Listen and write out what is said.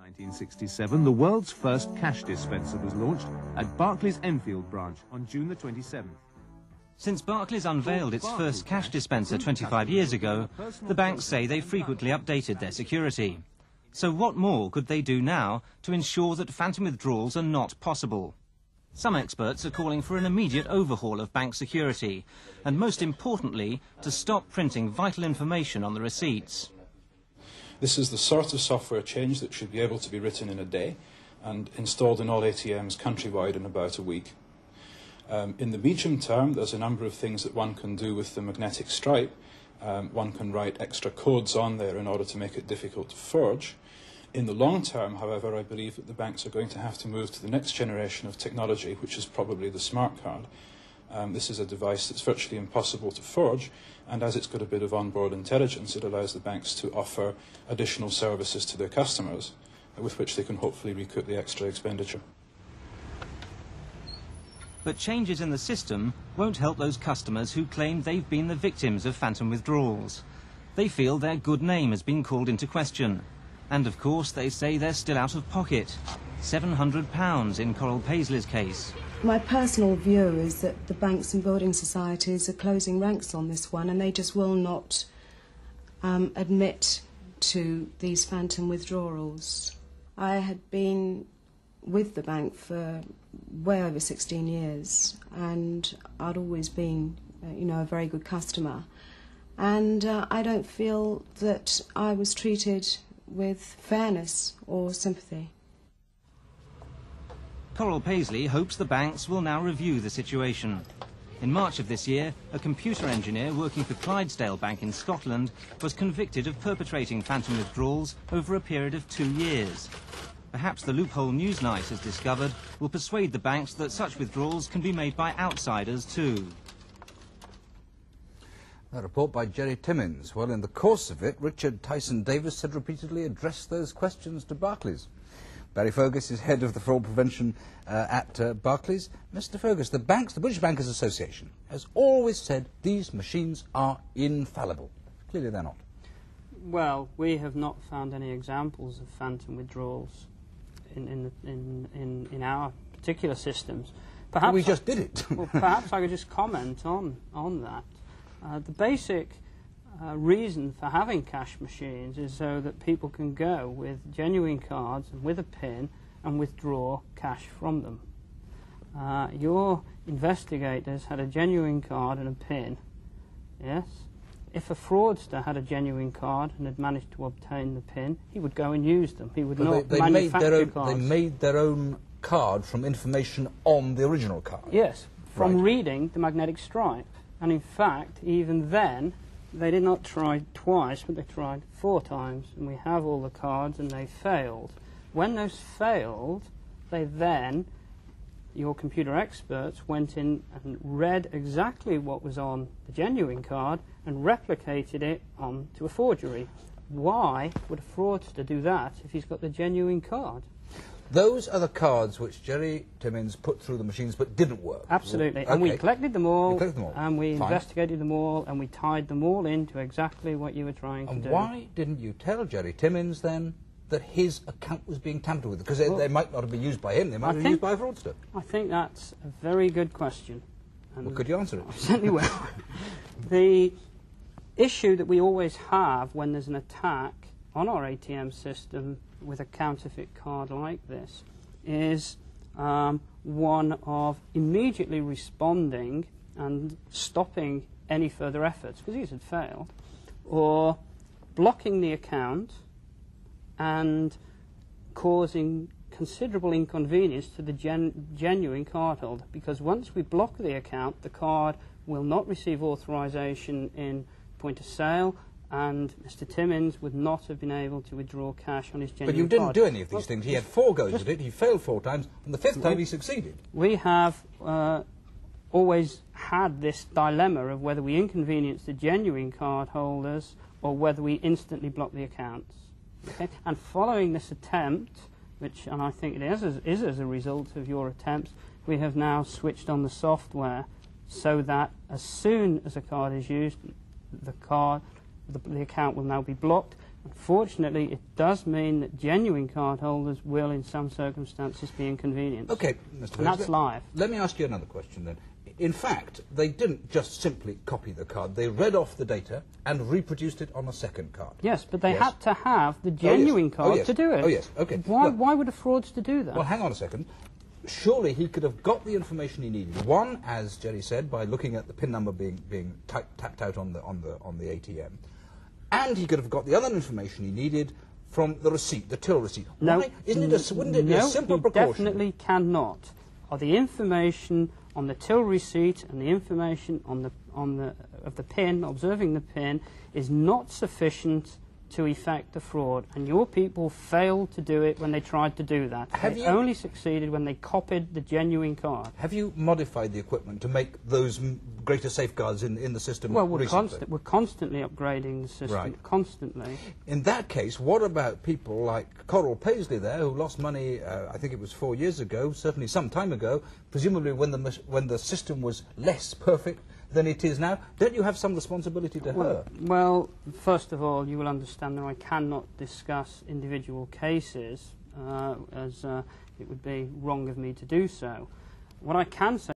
1967, the world's first cash dispenser was launched at Barclays Enfield branch on June the 27th. Since Barclays unveiled its first cash dispenser 25 years ago, the banks say they frequently updated their security. So what more could they do now to ensure that phantom withdrawals are not possible? Some experts are calling for an immediate overhaul of bank security, and most importantly, to stop printing vital information on the receipts. This is the sort of software change that should be able to be written in a day and installed in all ATMs countrywide in about a week. In the medium term, there's a number of things that one can do with the magnetic stripe. One can write extra codes on there in order to make it difficult to forge. In the long term, however, I believe that the banks are going to have to move to the next generation of technology, which is probably the smart card. This is a device that's virtually impossible to forge, and as it's got a bit of onboard intelligence, it allows the banks to offer additional services to their customers, with which they can hopefully recoup the extra expenditure. But changes in the system won't help those customers who claim they've been the victims of phantom withdrawals. They feel their good name has been called into question. And of course they say they're still out of pocket. £700 in Coral Paisley's case. My personal view is that the banks and building societies are closing ranks on this one, and they just will not admit to these phantom withdrawals. I had been with the bank for way over 16 years, and I'd always been, a very good customer. And I don't feel that I was treated with fairness or sympathy. Coral Paisley hopes the banks will now review the situation. In March of this year, a computer engineer working for Clydesdale Bank in Scotland was convicted of perpetrating phantom withdrawals over a period of 2 years. Perhaps the loophole Newsnight has discovered will persuade the banks that such withdrawals can be made by outsiders too. A report by Jerry Timmins. Well, in the course of it, Richard Tyson-Davis had repeatedly addressed those questions to Barclays. Barry Fergus is head of the fraud prevention at Barclays. Mr. Fergus, the British Bankers Association has always said these machines are infallible. Clearly they're not. Well, we have not found any examples of phantom withdrawals in our particular systems. Perhaps we just did it. Well, perhaps I could just comment on that. The basic reason for having cash machines is so that people can go with genuine cards and with a PIN and withdraw cash from them. Your investigators had a genuine card and a PIN, yes? If a fraudster had a genuine card and had managed to obtain the PIN, he would go and use them. He would not manufacture cards. They made their own card from information on the original card? Yes, from right. Reading the magnetic stripe. And in fact, even then, they did not try twice, but they tried 4 times. And we have all the cards, and they failed. When those failed, they then, your computer experts, went in and read exactly what was on the genuine card and replicated it onto a forgery. Why would a fraudster do that if he's got the genuine card? Those are the cards which Jerry Timmins put through the machines but didn't work. Absolutely. Okay. And we collected them all, and we Fine. investigated them all, and we tied them all into exactly what you were trying to do. And why didn't you tell Jerry Timmins then that his account was being tampered with? Because they might not have been used by him, they might have been used by a fraudster. I think that's a very good question. And well, could you answer it? I certainly will. The issue that we always have when there's an attack on our ATM system with a counterfeit card like this is one of immediately responding and stopping any further efforts, because these had failed, or blocking the account and causing considerable inconvenience to the genuine cardholder, because once we block the account, the card will not receive authorization in point of sale, and Mr. Timmins would not have been able to withdraw cash on his genuine card. But you didn't do any of these things. He had 4 goes at it, he failed 4 times, and the 5th time he succeeded. We have always had this dilemma of whether we inconvenience the genuine card holders or whether we instantly block the accounts. Okay? And following this attempt, and I think it is as a result of your attempts, we have now switched on the software so that as soon as a card is used, the account will now be blocked, Unfortunately, it does mean that genuine cardholders will, in some circumstances, be inconvenienced. OK, Mr. And that's live. Let me ask you another question then. In fact, they didn't just simply copy the card. They read off the data and reproduced it on a second card. Yes, but they had to have the genuine card to do it. Oh, yes, OK. Why would a fraudster do that? Well, hang on a second. Surely he could have got the information he needed. One, as Jerry said, by looking at the PIN number being tapped out on the ATM, and he could have got the other information he needed from the receipt, the till receipt. No, wouldn't it be a simple precaution? No, definitely cannot. Or the information on the till receipt and the information on the PIN, observing the PIN, is not sufficient to effect the fraud, and your people failed to do it when they tried to do that. They only succeeded when they copied the genuine card. Have you modified the equipment to make those greater safeguards in the system recently? We're constantly upgrading the system, constantly. In that case, what about people like Coral Paisley there, who lost money, I think it was 4 years ago, certainly some time ago, presumably when the system was less perfect than it is now? Don't you have some responsibility to her? Well, first of all, you will understand that I cannot discuss individual cases, as it would be wrong of me to do so. What I can say